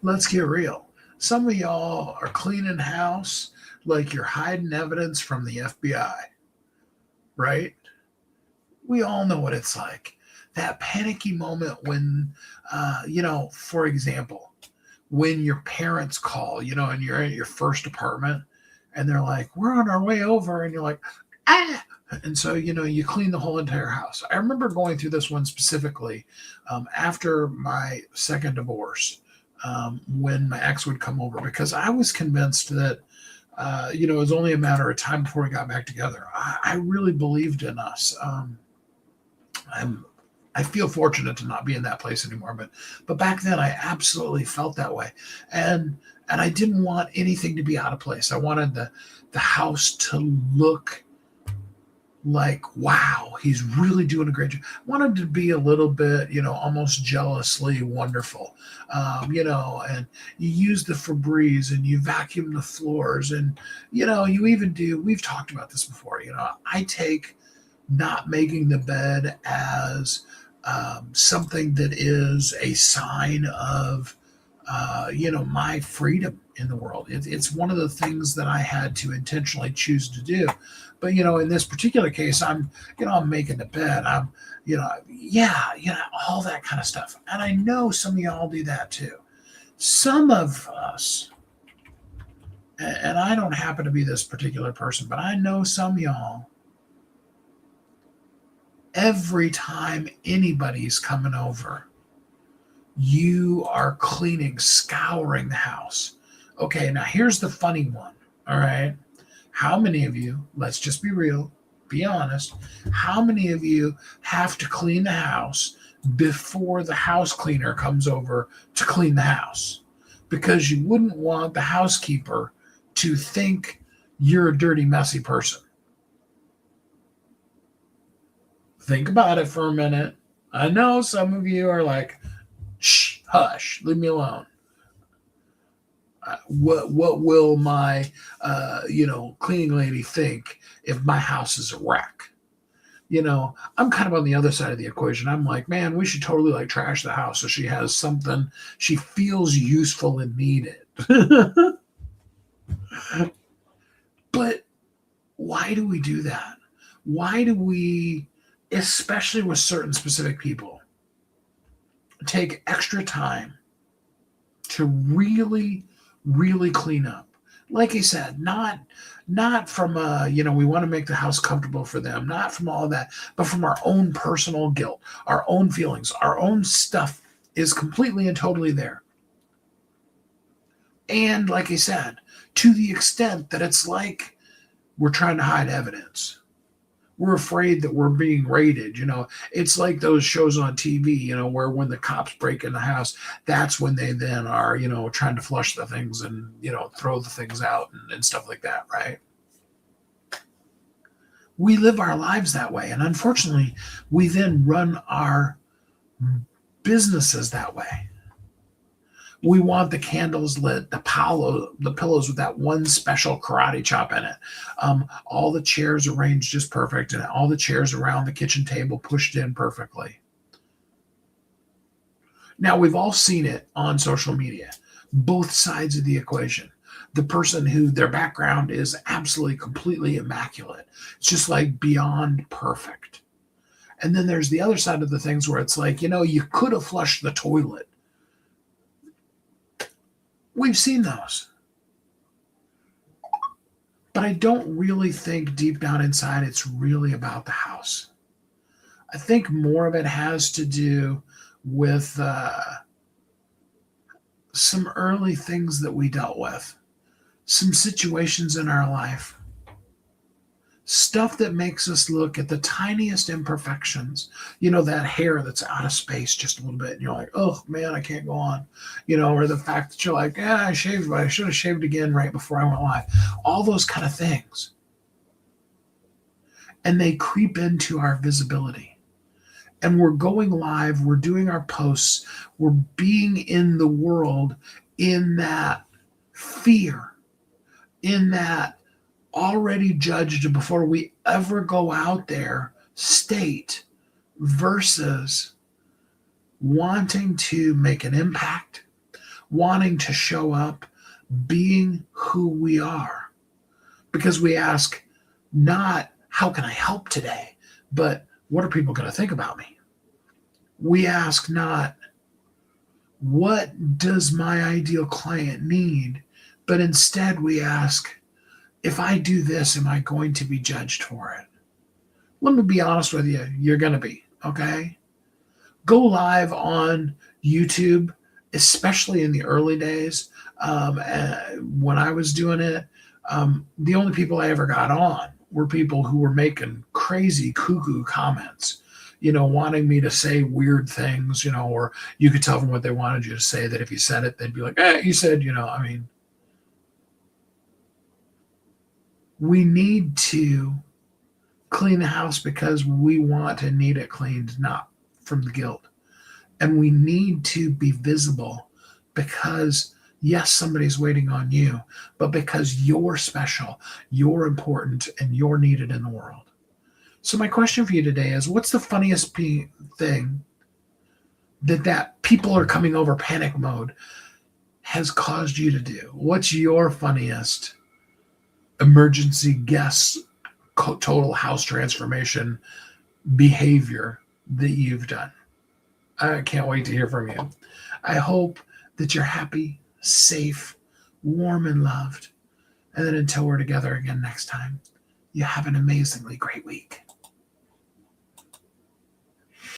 let's get real. Some of y'all are cleaning house like you're hiding evidence from the FBI, right? We all know what it's like. That panicky moment when, for example, when your parents call, and you're at your first apartment and they're like, we're on our way over. And you're like, ah. And so, you clean the whole entire house. I remember going through this one specifically after my second divorce, when my ex would come over, because I was convinced that, it was only a matter of time before we got back together. I really believed in us. I feel fortunate to not be in that place anymore, but back then I absolutely felt that way, and I didn't want anything to be out of place. I wanted the house to look like, wow, he's really doing a great job. I wanted to be a little bit, almost jealously wonderful, and you use the Febreze and you vacuum the floors, and you even do. We've talked about this before. I take not making the bed as something that is a sign of, my freedom in the world. It's one of the things that I had to intentionally choose to do. But, in this particular case, I'm making the bed. All that kind of stuff. And I know some of y'all do that too. Some of us, and I don't happen to be this particular person, but I know some of y'all, every time anybody's coming over, you are cleaning, scouring the house. Okay, now here's the funny one. All right. How many of you, let's just be real, be honest, how many of you have to clean the house before the house cleaner comes over to clean the house? Because you wouldn't want the housekeeper to think you're a dirty, messy person. Think about it for a minute. I know some of you are like, shh, hush, leave me alone. What will my cleaning lady think if my house is a wreck? I'm kind of on the other side of the equation. I'm like, man, we should totally like trash the house so she has something she feels useful and needed. But why do we do that? Why do we, especially with certain specific people, take extra time to really, really clean up? Like I said, not from we want to make the house comfortable for them, not from all that, but from our own personal guilt, our own feelings, our own stuff is completely and totally there. And like I said, to the extent that it's like we're trying to hide evidence. We're afraid that we're being raided. It's like those shows on TV, where when the cops break in the house, that's when they then are, trying to flush the things and, throw the things out and stuff like that, right? We live our lives that way. And unfortunately, we then run our businesses that way. We want the candles lit, the pillows with that one special karate chop in it. All the chairs arranged just perfect, and all the chairs around the kitchen table pushed in perfectly. Now, we've all seen it on social media, both sides of the equation. The person who their background is absolutely, completely immaculate. It's just like beyond perfect. And then there's the other side of the things where it's like, you could have flushed the toilet. We've seen those. But I don't really think deep down inside it's really about the house. I think more of it has to do with some early things that we dealt with, some situations in our life, stuff that makes us look at the tiniest imperfections, that hair that's out of space just a little bit, and you're like, oh man, I can't go on, or the fact that you're like, I shaved, but I should have shaved again right before I went live. All those kind of things. And they creep into our visibility. And we're going live, we're doing our posts, we're being in the world in that fear, in that already judged before we ever go out there state, versus wanting to make an impact, wanting to show up, being who we are. Because we ask not, how can I help today? But what are people going to think about me? We ask not, what does my ideal client need? But instead we ask, if I do this, am I going to be judged for it? Let me be honest with you. You're going to be, okay? Go live on YouTube, especially in the early days. When I was doing it, the only people I ever got on were people who were making crazy cuckoo comments, wanting me to say weird things, or you could tell them what they wanted you to say, that if you said it, they'd be like, you said, we need to clean the house because we want and need it cleaned, not from the guilt. And we need to be visible because, yes, somebody's waiting on you, but because you're special, you're important, and you're needed in the world. So my question for you today is, what's the funniest thing that people are coming over panic mode has caused you to do? What's your funniest emergency guess total house transformation behavior that you've done? I can't wait to hear from you. I hope that you're happy, safe, warm, and loved. And then until we're together again next time, you have an amazingly great week.